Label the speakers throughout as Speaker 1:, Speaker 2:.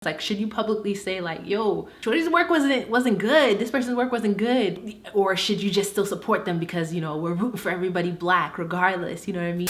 Speaker 1: Like, should you publicly say like, yo, Shorty's work wasn't good, this person's work wasn't good? Or should you just still support them because, you know, we're rooting for everybody black regardless, you know what I mean?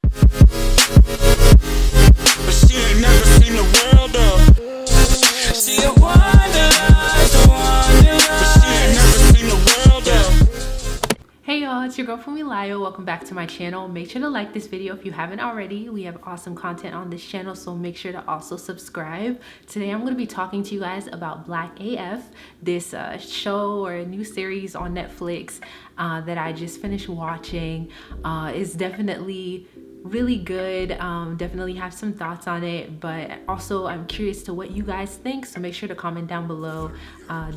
Speaker 2: But she ain't never seen the world though. She a wanderer, but she ain't never seen the world though.
Speaker 1: Hey y'all, it's your girl Funmi-Layo. Welcome back to my channel. Make sure to like this video if you haven't already. We have awesome content on this channel, so make sure to also subscribe. Today I'm going to be talking to you guys about BlackAF, this show or a new series on Netflix that I just finished watching. It's definitely really good. Definitely have some thoughts on it, but also I'm curious to what you guys think, so make sure to comment down below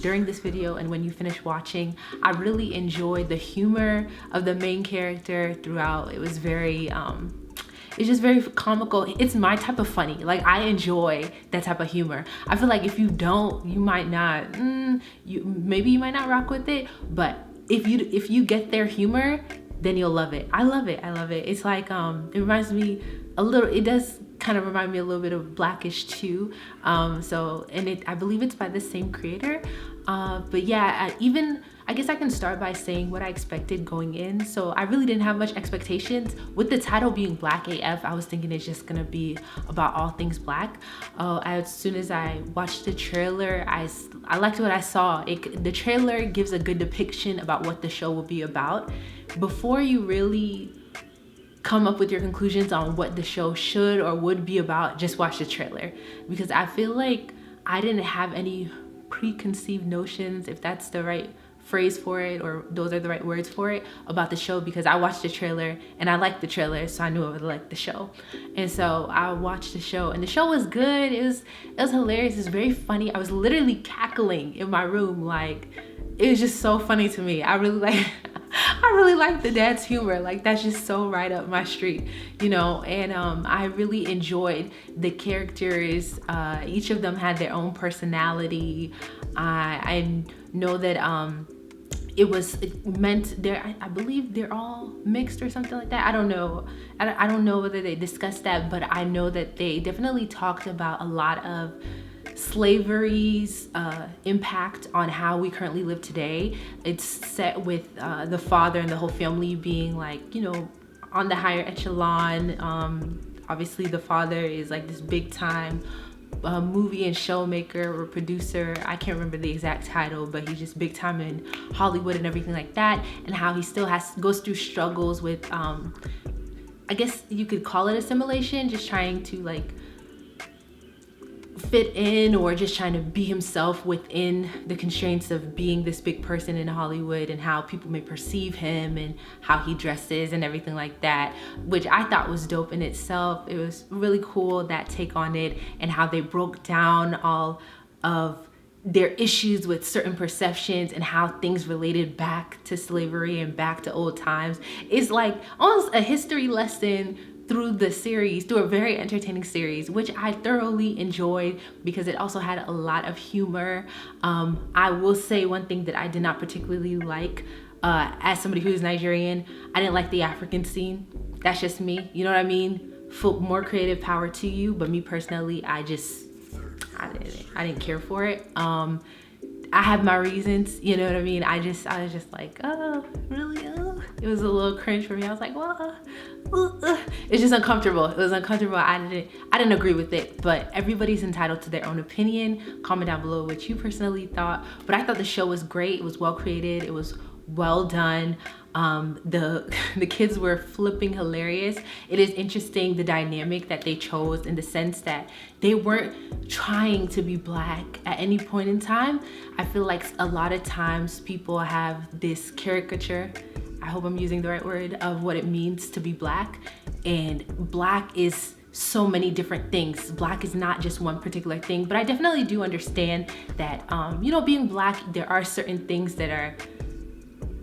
Speaker 1: during this video and when you finish watching. I really enjoyed the humor of the main character throughout. It was very it's just very comical. It's my type of funny. Like, I enjoy that type of humor. I feel like if you don't, you might not maybe you might not rock with it, but if you get their humor, then you'll love it. I love it. It's like it reminds me a little, it does kind of remind me a little bit of Blackish too. I believe it's by the same creator. But yeah, I guess I can start by saying what I expected going in. So I really didn't have much expectations. With the title being BlackAF, I was thinking it's just gonna be about all things black. As soon as I watched the trailer, I liked what I saw. The trailer gives a good depiction about what the show will be about. Before you really come up with your conclusions on what the show should or would be about, just watch the trailer, because I feel like I didn't have any preconceived notions, if that's the right phrase for it, or those are the right words for it, about the show, because I watched the trailer and I liked the trailer, so I knew I would like the show. And so I watched the show, and the show was good. It was hilarious. It was very funny. I was literally cackling in my room. Like, it was just so funny to me. I really like the dad's humor. Like, that's just so right up my street, you know. And I really enjoyed the characters. Each of them had their own personality. I know that I believe they're all mixed or something like that. I don't know. I don't know whether they discussed that, but I know that they definitely talked about a lot of slavery's impact on how we currently live today. It's set with the father and the whole family being, like, you know, on the higher echelon. Obviously the father is like this big time movie and showmaker or producer. I can't remember the exact title, but he's just big time in Hollywood and everything like that, and how he still goes through struggles with I guess you could call it assimilation, just trying to like fit in, or just trying to be himself within the constraints of being this big person in Hollywood, and how people may perceive him and how he dresses and everything like that, which I thought was dope in itself. It was really cool, that take on it, and how they broke down all of their issues with certain perceptions and how things related back to slavery and back to old times. It's like almost a history lesson through the series, through a very entertaining series, which I thoroughly enjoyed, because it also had a lot of humor. I will say one thing that I did not particularly like, as somebody who's Nigerian, I didn't like the African scene. That's just me, you know what I mean? More creative power to you, but me personally, I didn't care for it. I have my reasons, you know what I mean? I was just like, oh, really? Oh. It was a little cringe for me. I was like, well, it's just uncomfortable. It was uncomfortable. I didn't agree with it, but everybody's entitled to their own opinion. Comment down below what you personally thought. But I thought the show was great. It was well created. It was well done. The kids were flipping hilarious. It is interesting the dynamic that they chose, in the sense that they weren't trying to be black at any point in time. I feel like a lot of times people have this caricature, I hope I'm using the right word, of what it means to be black. And black is so many different things. Black is not just one particular thing, but I definitely do understand that, you know, being black, there are certain things that are,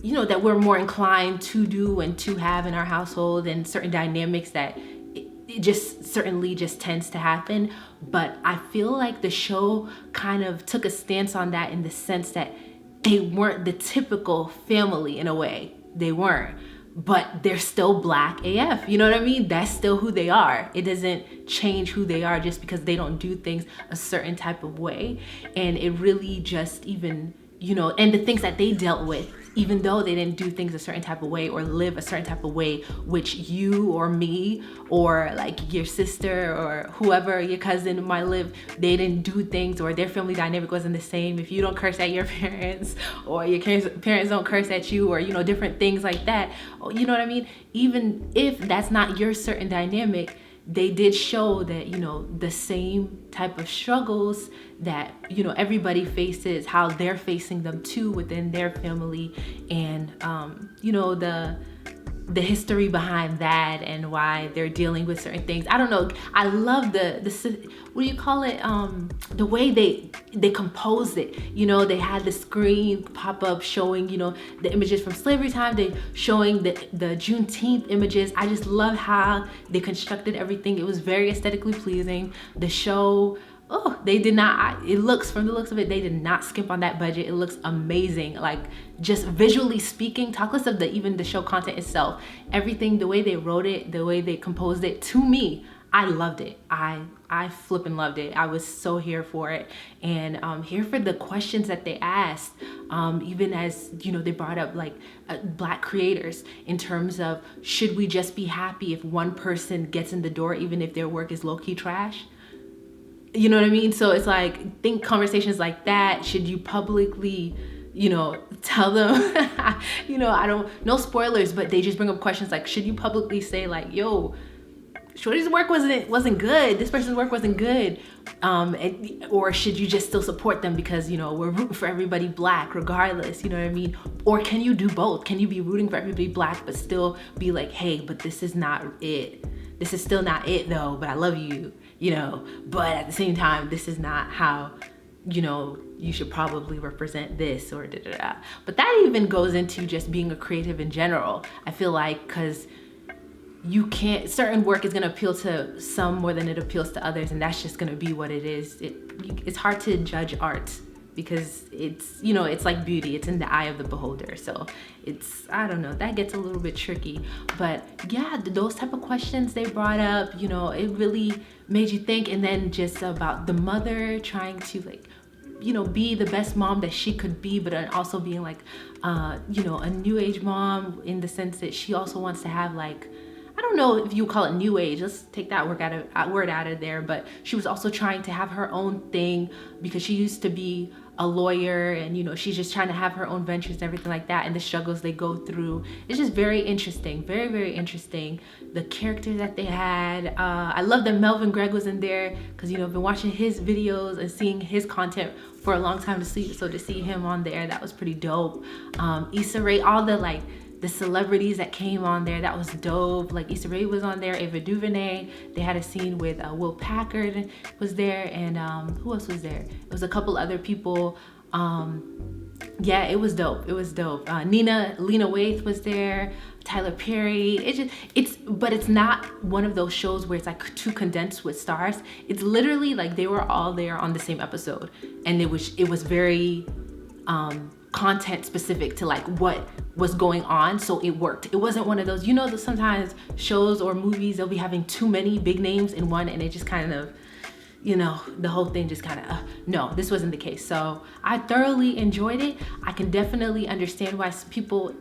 Speaker 1: you know, that we're more inclined to do and to have in our household, and certain dynamics that it just certainly just tends to happen. But I feel like the show kind of took a stance on that, in the sense that they weren't the typical family in a way. They weren't. but they're still Black AF. You know what I mean? That's still who they are. It doesn't change who they are just because they don't do things a certain type of way. And it really just even, you know, and the things that they dealt with, even though they didn't do things a certain type of way or live a certain type of way, which you or me or like your sister or whoever, your cousin might live, they didn't do things, or their family dynamic wasn't the same. If you don't curse at your parents, or your parents don't curse at you, or, you know, different things like that, you know what I mean? Even if that's not your certain dynamic, they did show that, you know, the same type of struggles that, you know, everybody faces, how they're facing them too within their family, and you know, the history behind that and why they're dealing with certain things. I don't know. I love the what do you call it? The way they composed it. You know, they had the screen pop up showing, you know, the images from slavery time. They showing the Juneteenth images. I just love how they constructed everything. It was very aesthetically pleasing. The show, oh, they did not, it looks, from the looks of it, they did not skimp on that budget. It looks amazing. Like, just visually speaking, talk less of even the show content itself, everything, the way they wrote it, the way they composed it, to me, I loved it. I flipping loved it. I was so here for it, and here for the questions that they asked, even as, you know, they brought up like Black creators in terms of, should we just be happy if one person gets in the door even if their work is low-key trash? You know what I mean? So it's like, think conversations like that. Should you publicly, you know, tell them, you know, I don't, no spoilers, but they just bring up questions like, should you publicly say like, yo, Shorty's work wasn't good, this person's work wasn't good, or should you just still support them because, you know, we're rooting for everybody Black regardless, you know what I mean? Or can you do both? Can you be rooting for everybody Black but still be like, hey, but this is not it. This is still not it though, but I love you, you know, but at the same time, this is not how, you know, you should probably represent this, or da da da. But that even goes into just being a creative in general. I feel like, because you can't, certain work is going to appeal to some more than it appeals to others, and that's just going to be what it is. It's hard to judge art because it's, you know, it's like beauty, it's in the eye of the beholder. So it's, I don't know, that gets a little bit tricky. But yeah, those type of questions they brought up, you know, it really made you think. And then just about the mother trying to, like, you know, be the best mom that she could be, but also being like, you know, a new age mom, in the sense that she also wants to have, like, I don't know if you call it new age, let's take that word out of there, but she was also trying to have her own thing because she used to be a lawyer, and, you know, she's just trying to have her own ventures and everything like that, and the struggles they go through. It's just very interesting, very, very interesting. The characters that they had, I love that Melvin Gregg was in there, because, you know, I've been watching his videos and seeing his content for a long time to see, so to see him on there, that was pretty dope. Issa Rae, all the, like, the celebrities that came on there, that was dope. Like, Issa Rae was on there, Ava DuVernay. They had a scene with Will Packard was there, and who else was there? It was a couple other people. Yeah, it was dope. It was dope. Lena Waithe was there, Tyler Perry. But it's not one of those shows where it's like too condensed with stars. It's literally like they were all there on the same episode, and it was very content specific to like what was going on, so it worked. It wasn't one of those, you know, that sometimes shows or movies, they'll be having too many big names in one, and it just kind of, you know, the whole thing just kind of, no, this wasn't the case. So I thoroughly enjoyed it. I can definitely understand why people,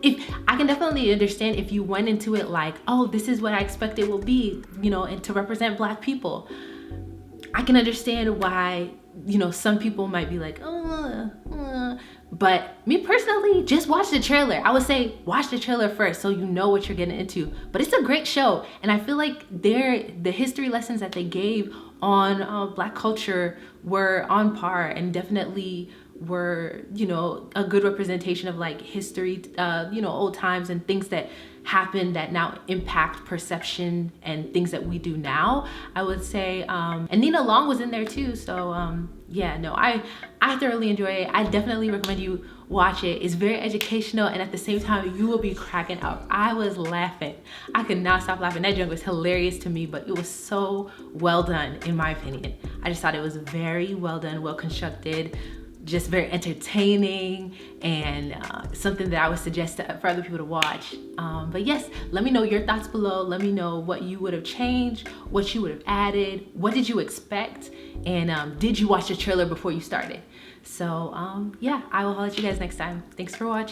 Speaker 1: I can definitely understand if you went into it like, oh, this is what I expect it will be, you know, and to represent Black people. I can understand why, you know, some people might be like, but me personally, just watch the trailer. I would say watch the trailer first so you know what you're getting into. But it's a great show, and I feel like the history lessons that they gave on Black culture were on par, and definitely were, you know, a good representation of like history, you know, old times and things that happened that now impact perception and things that we do now, I would say. And Nina Long was in there too, so yeah, no, I thoroughly enjoy it. I definitely recommend you watch it. It's very educational, and at the same time, you will be cracking up. I was laughing. I could not stop laughing. That joke was hilarious to me, but it was so well done, in my opinion. I just thought it was very well done, well constructed, just very entertaining and something that I would suggest for other people to watch. But yes, let me know your thoughts below. Let me know what you would have changed, what you would have added, what did you expect, and did you watch the trailer before you started? So yeah, I will holler at you guys next time. Thanks for watching.